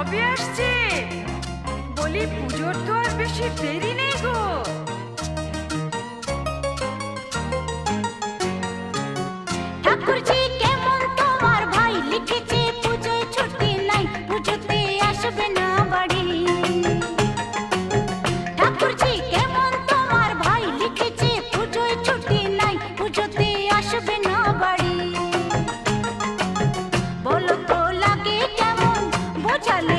কবে আসছে? বলি পুজোর তো আর বেশি দেরি নেই গো। ঠাকুরজি কেমন তোমার ভাই লিখেছে পুজোয় ছুটি নাই, পুজোতে আসবে না বাড়ি। ঠাকুরজি কেমন তোমার ভাই লিখেছে পুজোয় ছুটি নাই, পুজোতে আসবে না বাড়ি। বলো তো লাগে কেমন বোঝালে